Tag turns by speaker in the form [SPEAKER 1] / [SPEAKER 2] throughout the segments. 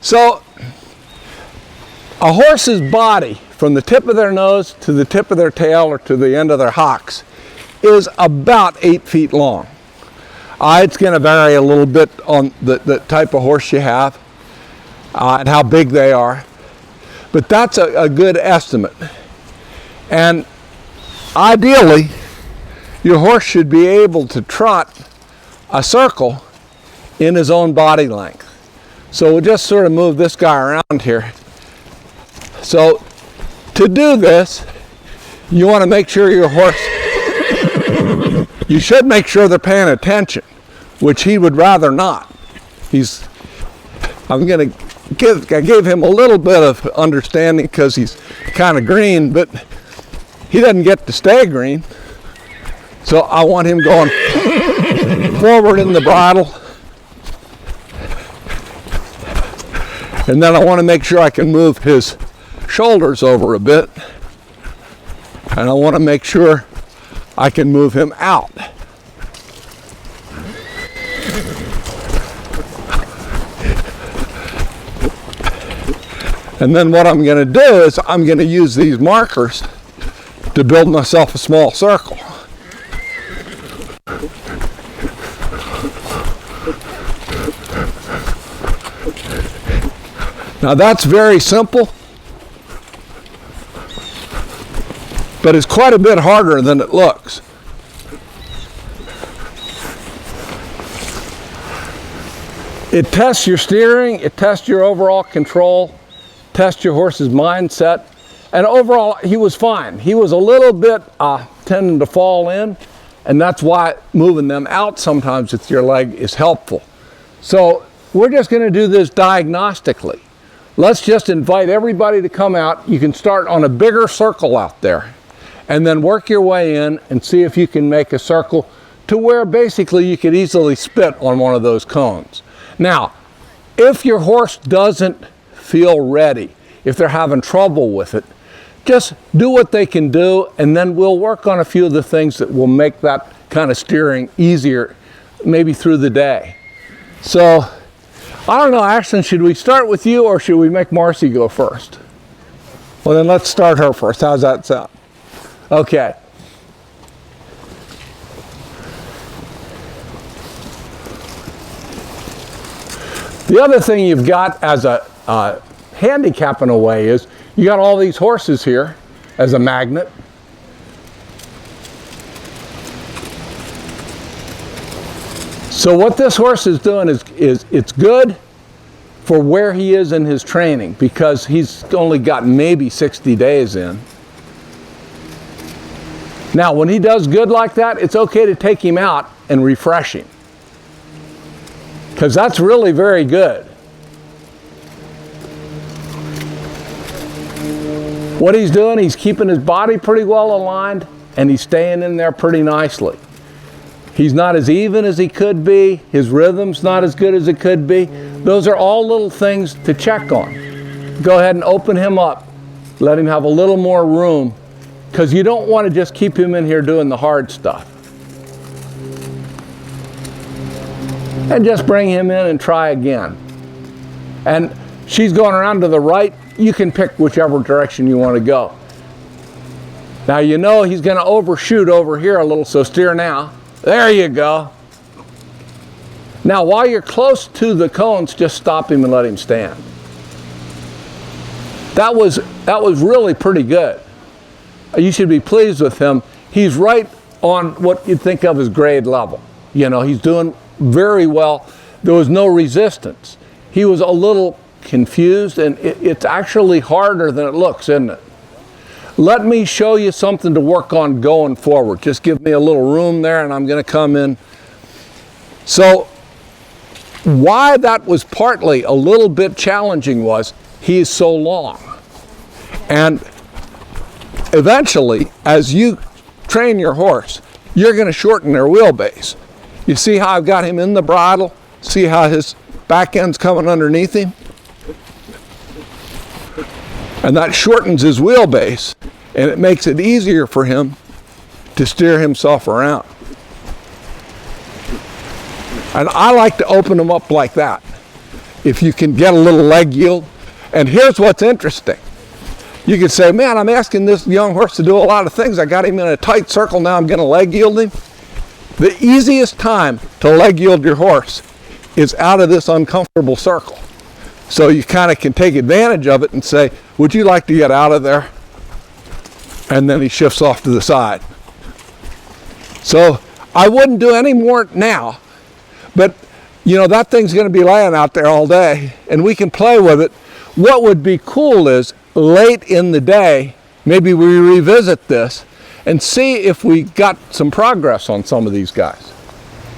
[SPEAKER 1] So a horse's body, from the tip of their nose to the tip of their tail or to the end of their hocks, is about 8 feet long. It's going to vary a little bit on the type of horse you have and how big they are. But that's a good estimate. And ideally, your horse should be able to trot a circle in his own body length. So we'll just sort of move this guy around here. So to do this, you want to make sure your horse, you should make sure they're paying attention, which he would rather not. I gave him a little bit of understanding because he's kind of green, but he doesn't get to stay green. So I want him going forward in the bridle. And then I want to make sure I can move his shoulders over a bit. And I want to make sure I can move him out. And then what I'm going to do is I'm going to use these markers to build myself a small circle. Now that's very simple, but it's quite a bit harder than it looks. It tests your steering, it tests your overall control, tests your horse's mindset, and overall he was fine. He was a little bit tending to fall in, and that's why moving them out sometimes with your leg is helpful. So we're just going to do this diagnostically. Let's just invite everybody to come out. You can start on a bigger circle out there and then work your way in and see if you can make a circle to where basically you could easily spit on one of those cones. Now, if your horse doesn't feel ready, if they're having trouble with it, just do what they can do, and then we'll work on a few of the things that will make that kind of steering easier, maybe through the day. So, I don't know, Ashton, should we start with you or should we make Marcy go first? Well, then let's start her first. How's that sound? Okay. The other thing you've got as a handicap in a way is you got all these horses here as a magnet. So what this horse is doing is it's good for where he is in his training because he's only got maybe 60 days in. Now, when he does good like that, it's okay to take him out and refresh him because that's really very good. What he's doing, he's keeping his body pretty well aligned and he's staying in there pretty nicely. He's not as even as he could be. His rhythm's not as good as it could be. Those are all little things to check on. Go ahead and open him up. Let him have a little more room because you don't want to just keep him in here doing the hard stuff. And just bring him in and try again. And she's going around to the right. You can pick whichever direction you want to go. Now you know he's going to overshoot over here a little, so steer now. There you go. Now while you're close to the cones, just stop him and let him stand. That was really pretty good. You should be pleased with him. He's right on what you'd think of as grade level. You know, he's doing very well. There was no resistance. He was a little confused, and it's actually harder than it looks, isn't it? Let me show you something to work on going forward. Just give me a little room there and I'm going to come in. So why that was partly a little bit challenging was he is so long. And eventually, as you train your horse, you're going to shorten their wheelbase. You see how I've got him in the bridle? See how his back end's coming underneath him? And that shortens his wheelbase, and it makes it easier for him to steer himself around. And I like to open him up like that. if you can get a little leg yield. And here's what's interesting. You could say, man, I'm asking this young horse to do a lot of things. I got him in a tight circle, now I'm going to leg yield him. The easiest time to leg yield your horse is out of this uncomfortable circle. So you kind of can take advantage of it and say, would you like to get out of there? And then he shifts off to the side. So I wouldn't do any more now, but you know, that thing's going to be laying out there all day and we can play with it. What would be cool is late in the day, maybe we revisit this and see if we got some progress on some of these guys.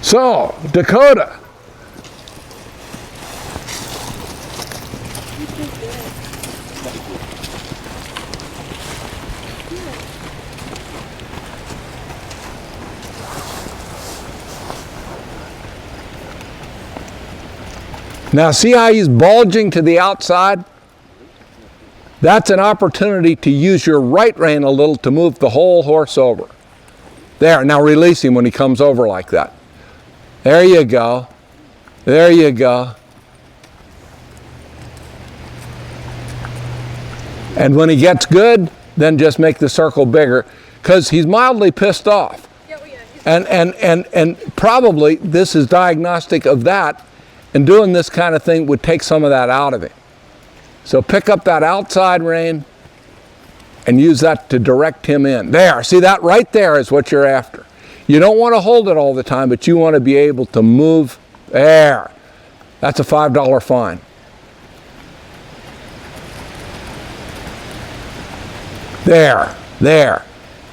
[SPEAKER 1] So, Dakota. Now see how he's bulging to the outside? That's an opportunity to use your right rein a little to move the whole horse over. There, now release him when he comes over like that. There you go. There you go. And when he gets good, then just make the circle bigger because he's mildly pissed off. And probably this is diagnostic of that, and doing this kind of thing would take some of that out of him. So pick up that outside rein and use that to direct him in. There, see that right there is what you're after. You don't want to hold it all the time, but you want to be able to move. There. That's a $5 fine. There, there.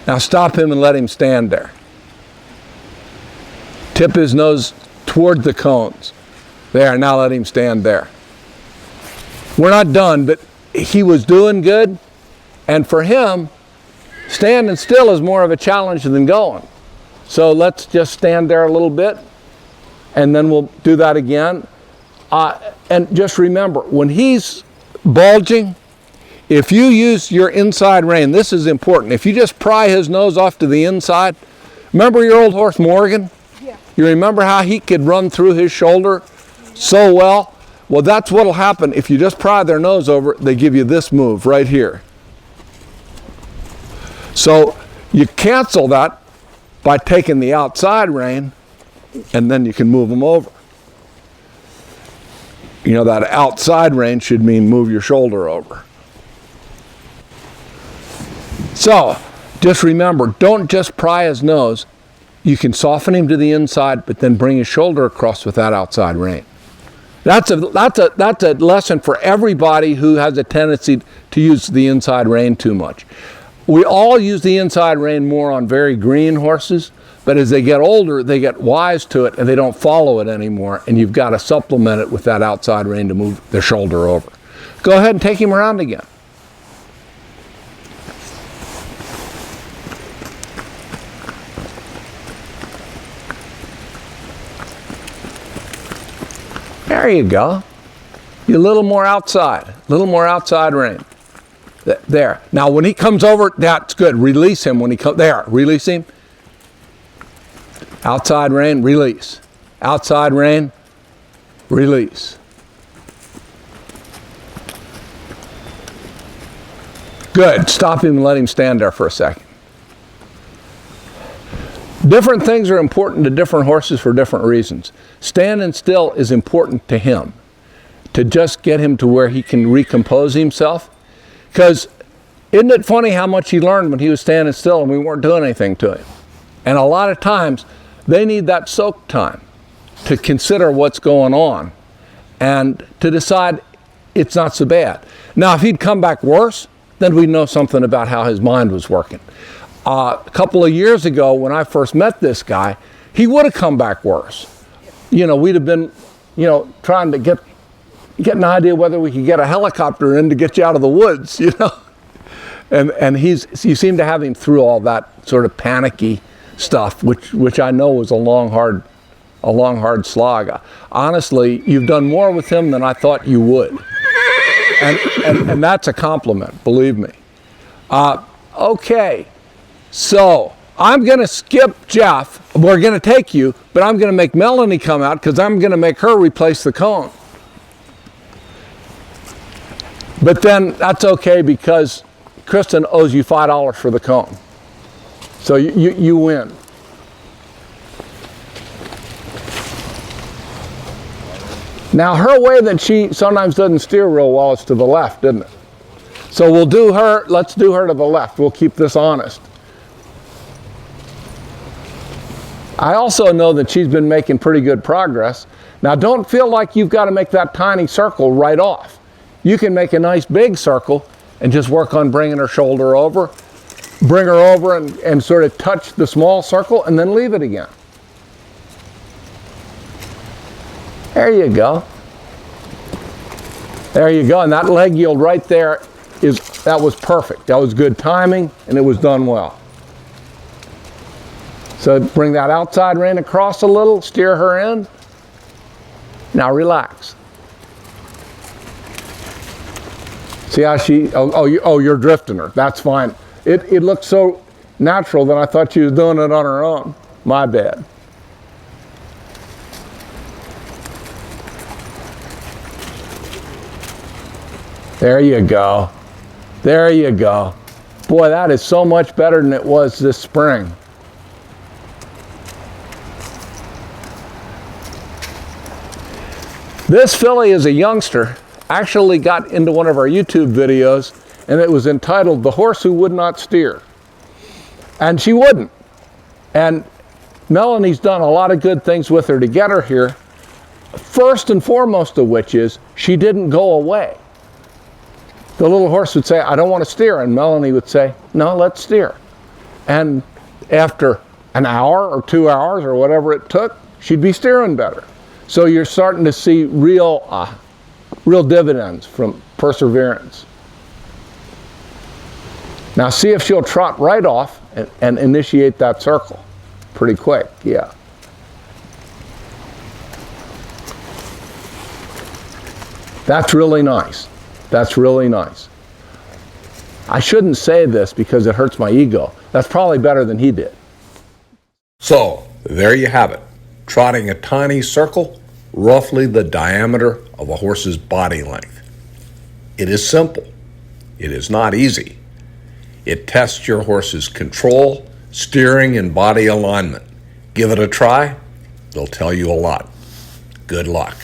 [SPEAKER 1] Now stop him and let him stand there. Tip his nose toward the cones. There, now let him stand there. We're not done, but he was doing good. And for him, standing still is more of a challenge than going. So let's just stand there a little bit, and then we'll do that again. And just remember, when he's bulging, if you use your inside rein, this is important. If you just pry his nose off to the inside, remember your old horse Morgan? Yeah. You remember how he could run through his shoulder so well? Well, that's what'll happen if you just pry their nose over. They give you this move right here. So you cancel that by taking the outside rein, and then you can move them over. You know, that outside rein should mean move your shoulder over. So just remember, don't just pry his nose. You can soften him to the inside, but then bring his shoulder across with that outside rein. That's a lesson for everybody who has a tendency to use the inside rein too much. We all use the inside rein more on very green horses, but as they get older, they get wise to it and they don't follow it anymore, and you've got to supplement it with that outside rein to move their shoulder over. Go ahead and take him around again. There you go. You a little more outside rein. There. Now when he comes over, that's good. Release him when he comes. There, release him. Outside rein, release. Outside rein, release. Good. Stop him and let him stand there for a second. Different things are important to different horses for different reasons. Standing still is important to him, to just get him to where he can recompose himself. Because isn't it funny how much he learned when he was standing still and we weren't doing anything to him? And a lot of times they need that soak time to consider what's going on and to decide it's not so bad. Now if he'd come back worse, then we'd know something about how his mind was working. A couple of years ago when I first met this guy, he would have come back worse. You know, we'd have been, you know, trying to get an idea whether we could get a helicopter in to get you out of the woods, you know. And you seem to have him through all that sort of panicky stuff, which I know was a long, hard slog. Honestly, you've done more with him than I thought you would. And that's a compliment, believe me. Okay. So I'm going to skip Jeff. We're going to take you, but I'm going to make Melanie come out because I'm going to make her replace the cone. But then that's okay because Kristen owes you $5 for the cone. So you win. Now her way that she sometimes doesn't steer real well is to the left, isn't it? So let's do her to the left. We'll keep this honest. I also know that she's been making pretty good progress. Now don't feel like you've got to make that tiny circle right off. You can make a nice big circle and just work on bringing her shoulder over, bring her over and sort of touch the small circle and then leave it again. There you go. There you go. And that leg yield right there that was perfect. That was good timing and it was done well. So bring that outside rein across a little, steer her in. Now relax. See how you're drifting her. That's fine. It looked so natural that I thought she was doing it on her own. My bad. There you go. There you go. Boy, that is so much better than it was this spring. This filly is a youngster, actually got into one of our YouTube videos, and it was entitled The Horse Who Would Not Steer. And she wouldn't. And Melanie's done a lot of good things with her to get her here. First and foremost of which is she didn't go away. The little horse would say, I don't want to steer. And Melanie would say, no, let's steer. And after an hour or 2 hours or whatever it took, she'd be steering better. So you're starting to see real dividends from perseverance. Now see if she'll trot right off and initiate that circle pretty quick, yeah. That's really nice. That's really nice. I shouldn't say this because it hurts my ego. That's probably better than he did.
[SPEAKER 2] So, there you have it. Trotting a tiny circle, roughly the diameter of a horse's body length. It is simple. It is not easy. It tests your horse's control, steering, and body alignment. Give it a try. It'll tell you a lot. Good luck.